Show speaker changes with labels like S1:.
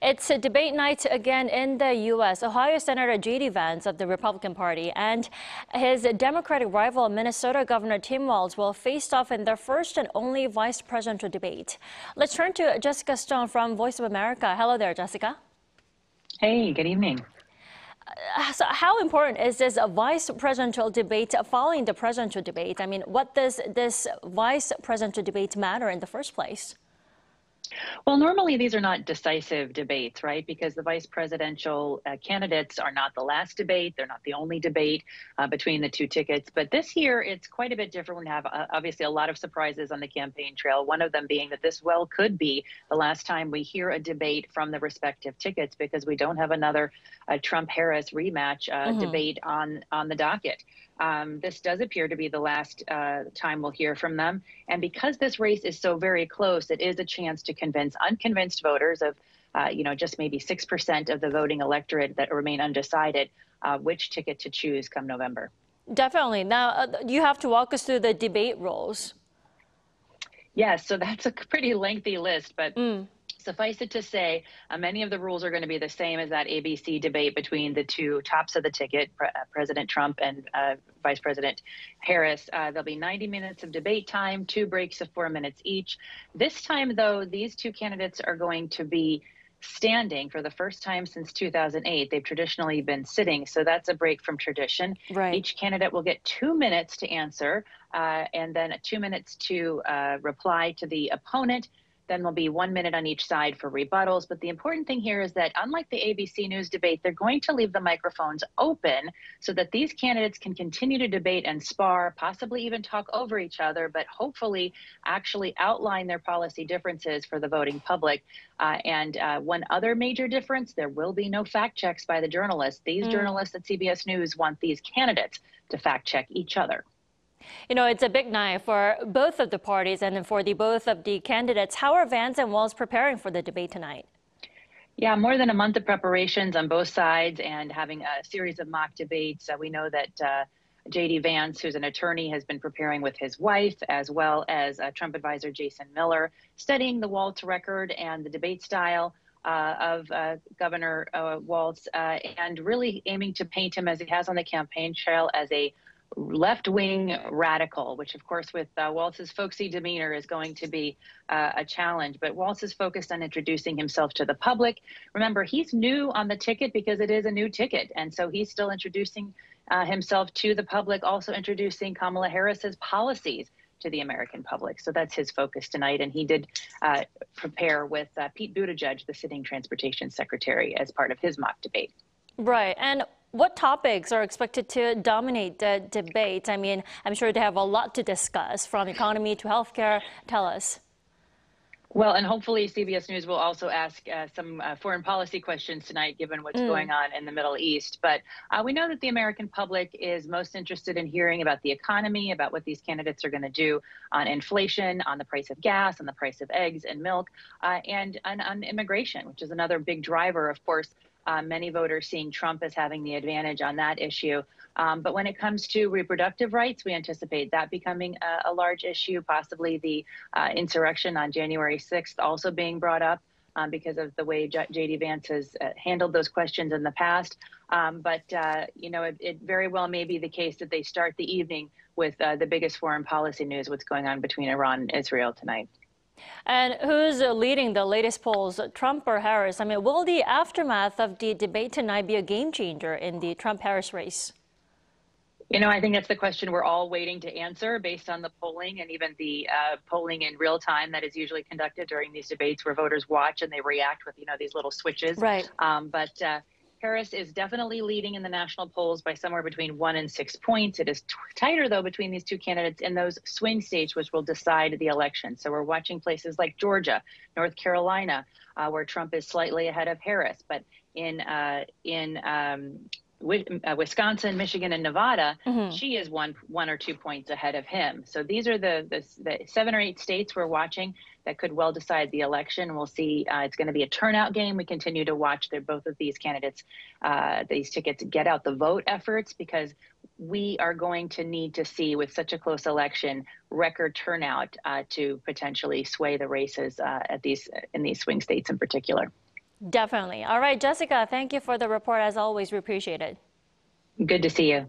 S1: It's a debate night again in the U.S. Ohio Senator JD Vance of the Republican Party and his Democratic rival Minnesota Governor Tim Walz will face off in their first and only vice presidential debate. Let's turn to Jessica Stone from Voice of America. Hello there, Jessica.
S2: Hey, good evening.
S1: So how important is this vice presidential debate following the presidential debate? I mean, what does this vice presidential debate matter in the first place?
S2: Well, normally these are not decisive debates, right? Because the vice presidential candidates are not the last debate. They're not the only debate between the two tickets. But this year, it's quite a bit different. We have obviously a lot of surprises on the campaign trail, one of them being that this well could be the last time we hear a debate from the respective tickets because we don't have another Trump-Harris rematch debate on the docket. This does appear to be the last time we'll hear from them. And because this race is so very close, it is a chance to convince unconvinced voters of, just maybe 6% of the voting electorate that remain undecided which ticket to choose come November.
S1: Definitely. Now, you have to walk us through the debate rules.
S2: Yes, so that's a pretty lengthy list, but suffice it to say, many of the rules are going to be the same as that ABC debate between the two tops of the ticket, President Trump and Vice President Harris. There'll be 90 minutes of debate time, 2 breaks of 4 minutes each. This time, though, these two candidates are going to be standing for the first time since 2008. They've traditionally been sitting, so that's a break from tradition.
S1: Right.
S2: Each candidate will get 2 minutes to answer and then 2 minutes to reply to the opponent. Then there'll be 1 minute on each side for rebuttals. But the important thing here is that unlike the ABC News debate, they're going to leave the microphones open so that these candidates can continue to debate and spar, possibly even talk over each other, but hopefully actually outline their policy differences for the voting public. One other major difference, there will be no fact checks by the journalists. These journalists at CBS News want these candidates to fact check each other.
S1: You know, it's a big night for both of the parties and for both of the candidates. How are Vance and Walz preparing for the debate tonight?
S2: Yeah, more than a month of preparations on both sides and having a series of mock debates. We know that JD Vance, who's an attorney, has been preparing with his wife, as well as Trump advisor Jason Miller, studying the Walz record and the debate style of Governor Walz, and really aiming to paint him, as he has on the campaign trail, as a left-wing radical, which of course with Walz's folksy demeanor is going to be a challenge. But Walz is focused on introducing himself to the public. Remember, he's new on the ticket because it is a new ticket. And so he's still introducing himself to the public, also introducing Kamala Harris's policies to the American public. So that's his focus tonight. And he did prepare with Pete Buttigieg, the sitting transportation secretary, as part of his mock debate.
S1: Right. And what topics are expected to dominate the debate? I mean, I'm sure they have a lot to discuss, from economy to healthcare. Tell us.
S2: Well, and hopefully CBS News will also ask some foreign policy questions tonight, given what's going on in the Middle East. But we know that the American public is most interested in hearing about the economy, about what these candidates are going to do on inflation, on the price of gas, on the price of eggs and milk, and on immigration, which is another big driver, of course. Many voters seeing Trump as having the advantage on that issue. But when it comes to reproductive rights, we anticipate that becoming a large issue, possibly the insurrection on January 6th also being brought up because of the way JD Vance has handled those questions in the past. It very well may be the case that they start the evening with the biggest foreign policy news, what's going on between Iran and Israel tonight.
S1: And who's leading the latest polls, Trump or Harris? I mean, will the aftermath of the debate tonight be a game changer in the Trump-Harris race?
S2: You know, I think that's the question we're all waiting to answer based on the polling and even the polling in real time that is usually conducted during these debates where voters watch and they react with, these little switches.
S1: Right.
S2: Harris is definitely leading in the national polls by somewhere between 1 and 6 points. It is tighter, though, between these two candidates in those swing states, which will decide the election. So we're watching places like Georgia, North Carolina, where Trump is slightly ahead of Harris. But in Wisconsin, Michigan, and Nevada, she is one or 2 points ahead of him. So these are the 7 or 8 states we're watching that could well decide the election. We'll see. It's going to be a turnout game. We continue to watch both of these candidates, these tickets, get out the vote efforts, because we are going to need to see, with such a close election, record turnout to potentially sway the races in these swing states in particular.
S1: Definitely. All right, Jessica, thank you for the report. As always, we appreciate it.
S2: Good to see you.